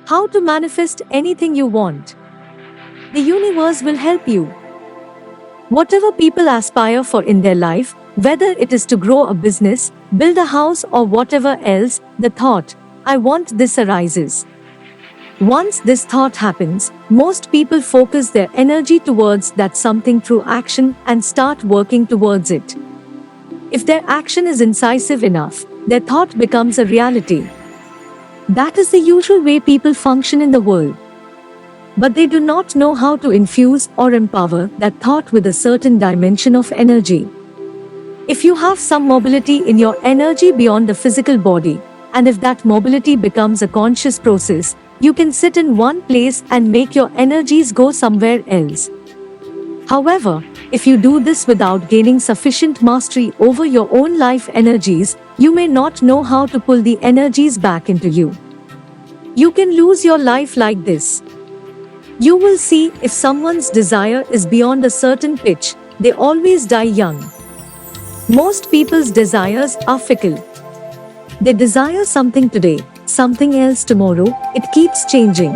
How to manifest anything you want. The universe will help you. Whatever people aspire for in their life, whether it is to grow a business, build a house, or whatever else, the thought, I want this, arises. Once this thought happens, most people focus their energy towards that something through action and start working towards it. If their action is incisive enough, their thought becomes a reality. That is the usual way people function in the world. But they do not know how to infuse or empower that thought with a certain dimension of energy. If you have some mobility in your energy beyond the physical body, and if that mobility becomes a conscious process, you can sit in one place and make your energies go somewhere else. However, if you do this without gaining sufficient mastery over your own life energies, you may not know how to pull the energies back into you. You can lose your life like this. You will see, if someone's desire is beyond a certain pitch, they always die young. Most people's desires are fickle. They desire something today, something else tomorrow, it keeps changing.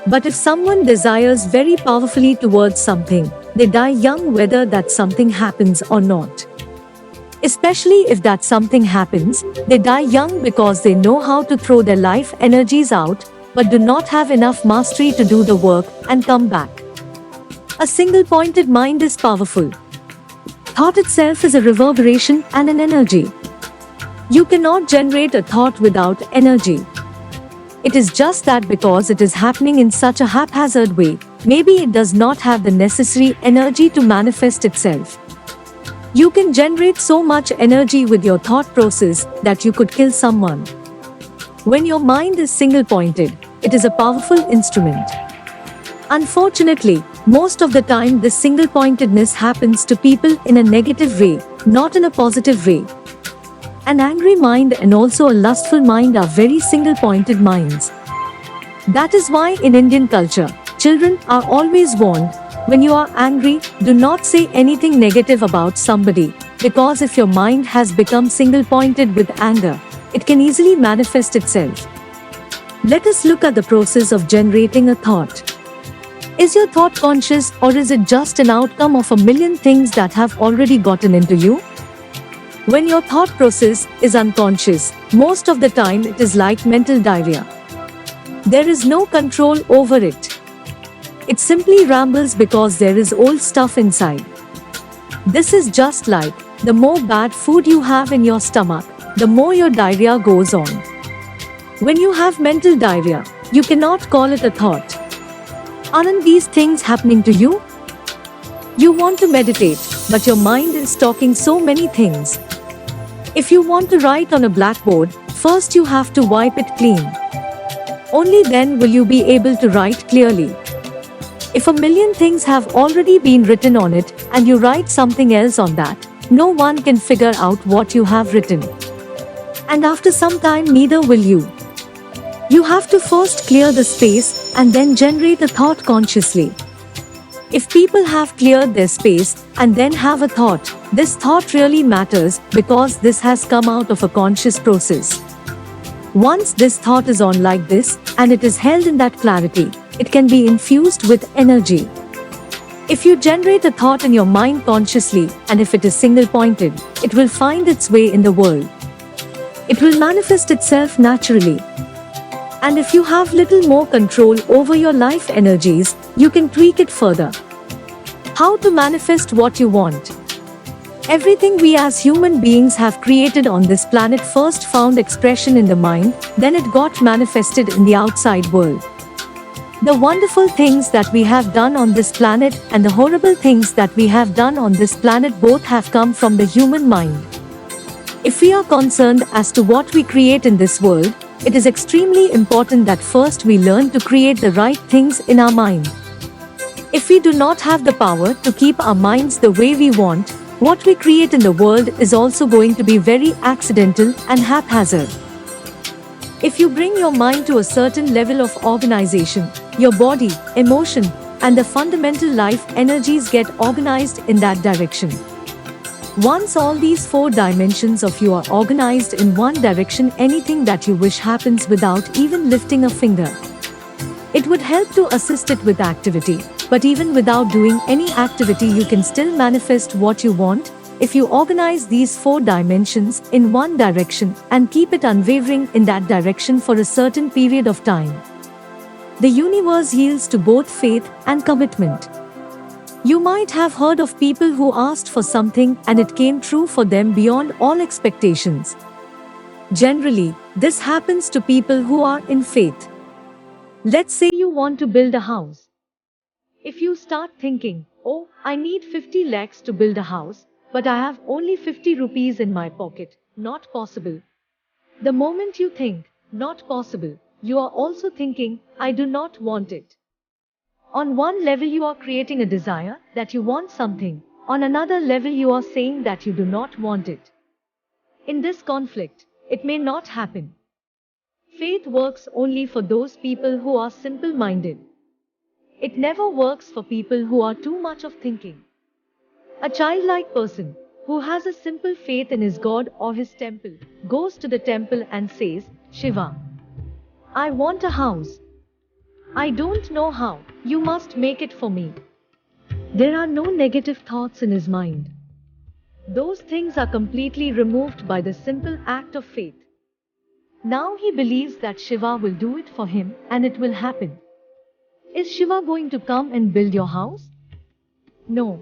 But if someone desires very powerfully towards something, they die young whether that something happens or not. Especially if that something happens, they die young because they know how to throw their life energies out, but do not have enough mastery to do the work and come back. A single-pointed mind is powerful. Thought itself is a reverberation and an energy. You cannot generate a thought without energy. It is just that because it is happening in such a haphazard way, maybe it does not have the necessary energy to manifest itself. You can generate so much energy with your thought process that you could kill someone. When your mind is single-pointed, it is a powerful instrument. Unfortunately, most of the time this single-pointedness happens to people in a negative way, not in a positive way. An angry mind and also a lustful mind are very single-pointed minds. That is why in Indian culture, children are always warned, when you are angry, do not say anything negative about somebody, because if your mind has become single-pointed with anger, it can easily manifest itself. Let us look at the process of generating a thought. Is your thought conscious, or is it just an outcome of a million things that have already gotten into you? When your thought process is unconscious, most of the time it is like mental diarrhea. There is no control over it. It simply rambles because there is old stuff inside. This is just like, the more bad food you have in your stomach, the more your diarrhea goes on. When you have mental diarrhea, you cannot call it a thought. Aren't these things happening to you? You want to meditate, but your mind is talking so many things. If you want to write on a blackboard, first you have to wipe it clean. Only then will you be able to write clearly. If a million things have already been written on it, and you write something else on that, no one can figure out what you have written. And after some time neither will you. You have to first clear the space, and then generate a thought consciously. If people have cleared their space, and then have a thought, this thought really matters, because this has come out of a conscious process. Once this thought is on like this, and it is held in that clarity, it can be infused with energy. If you generate a thought in your mind consciously, and if it is single-pointed, it will find its way in the world. It will manifest itself naturally. And if you have little more control over your life energies, you can tweak it further. How to manifest what you want? Everything we as human beings have created on this planet first found expression in the mind, then it got manifested in the outside world. The wonderful things that we have done on this planet and the horrible things that we have done on this planet both have come from the human mind. If we are concerned as to what we create in this world, it is extremely important that first we learn to create the right things in our mind. If we do not have the power to keep our minds the way we want, what we create in the world is also going to be very accidental and haphazard. If you bring your mind to a certain level of organization, your body, emotion, and the fundamental life energies get organized in that direction. Once all these four dimensions of you are organized in one direction, anything that you wish happens without even lifting a finger. It would help to assist it with activity, but even without doing any activity, you can still manifest what you want if you organize these four dimensions in one direction and keep it unwavering in that direction for a certain period of time. The universe yields to both faith and commitment. You might have heard of people who asked for something and it came true for them beyond all expectations. Generally, this happens to people who are in faith. Let's say you want to build a house. If you start thinking, oh, I need 50 lakhs to build a house, but I have only 50 rupees in my pocket, not possible. The moment you think, not possible, you are also thinking, I do not want it. On one level you are creating a desire that you want something, on another level you are saying that you do not want it. In this conflict, it may not happen. Faith works only for those people who are simple-minded. It never works for people who are too much of thinking. A childlike person who has a simple faith in his God or his temple goes to the temple and says, Shiva, I want a house. I don't know how, you must make it for me. There are no negative thoughts in his mind. Those things are completely removed by the simple act of faith. Now he believes that Shiva will do it for him and it will happen. Is Shiva going to come and build your house? No.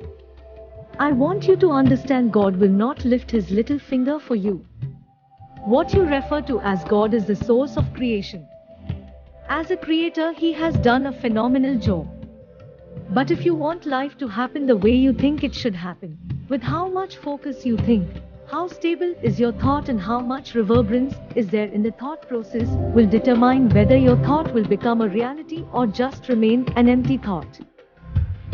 I want you to understand God will not lift his little finger for you. What you refer to as God is the source of creation. As a creator, he has done a phenomenal job. But if you want life to happen the way you think it should happen, with how much focus you think, how stable is your thought and how much reverberance is there in the thought process will determine whether your thought will become a reality or just remain an empty thought.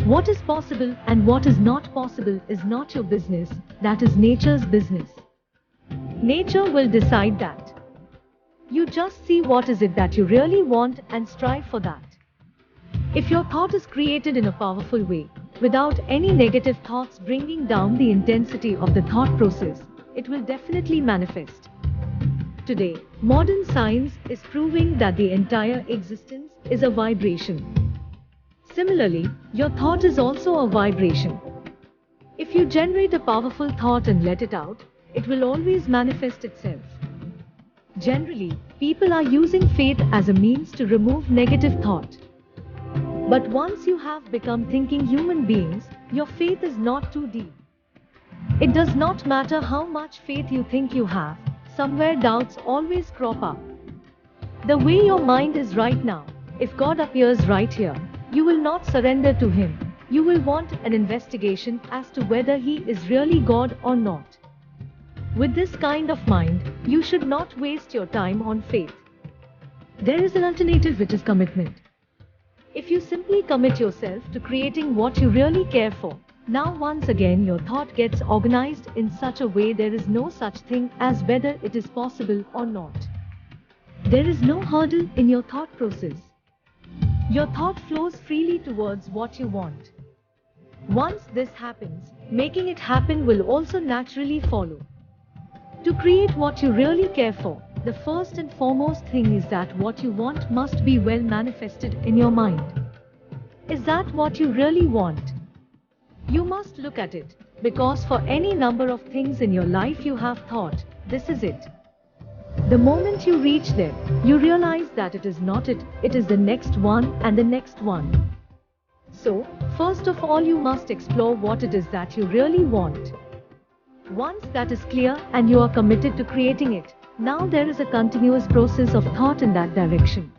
What is possible and what is not possible is not your business, that is nature's business. Nature will decide that. You just see what is it that you really want and strive for that. If your thought is created in a powerful way, without any negative thoughts bringing down the intensity of the thought process, it will definitely manifest. Today, modern science is proving that the entire existence is a vibration. Similarly, your thought is also a vibration. If you generate a powerful thought and let it out, it will always manifest itself. Generally, people are using faith as a means to remove negative thought. But once you have become thinking human beings, your faith is not too deep. It does not matter how much faith you think you have, somewhere doubts always crop up. The way your mind is right now, if God appears right here, you will not surrender to him. You will want an investigation as to whether he is really God or not. With this kind of mind, you should not waste your time on faith. There is an alternative, which is commitment. If you simply commit yourself to creating what you really care for, now once again your thought gets organized in such a way there is no such thing as whether it is possible or not. There is no hurdle in your thought process. Your thought flows freely towards what you want. Once this happens, making it happen will also naturally follow. To create what you really care for, the first and foremost thing is that what you want must be well manifested in your mind. Is that what you really want? You must look at it, because for any number of things in your life you have thought, this is it. The moment you reach there, you realize that it is not it, it is the next one and the next one. So, first of all you must explore what it is that you really want. Once that is clear and you are committed to creating it, now there is a continuous process of thought in that direction.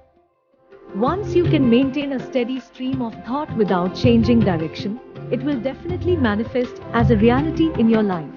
Once you can maintain a steady stream of thought without changing direction, it will definitely manifest as a reality in your life.